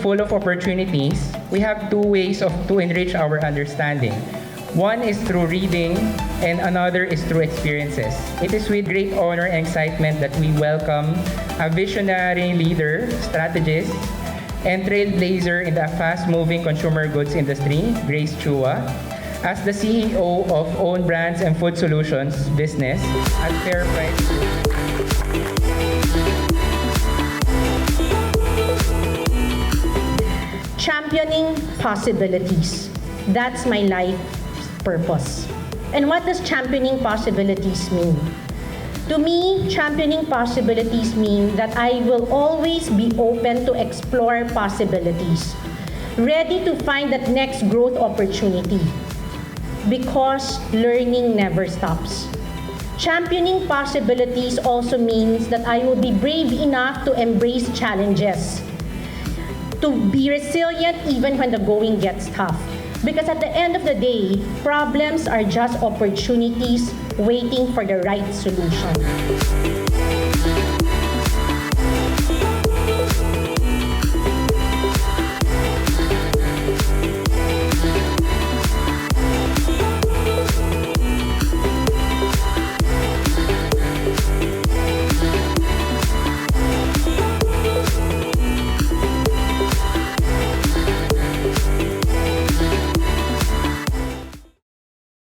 full of opportunities, we have two ways to enrich our understanding. One is through reading, and another is through experiences. It is with great honor and excitement that we welcome a visionary leader, strategist, and trailblazer in the fast-moving consumer goods industry, Grace Chua, as the CEO of Own Brands and Food Solutions business at FairPrice Group. Championing possibilities. That's my life purpose. And what does championing possibilities mean? To me, championing possibilities mean that I will always be open to explore possibilities, ready to find that next growth opportunity, because learning never stops. Championing possibilities also means that I will be brave enough to embrace challenges, to be resilient even when the going gets tough. Because at the end of the day, problems are just opportunities waiting for the right solution.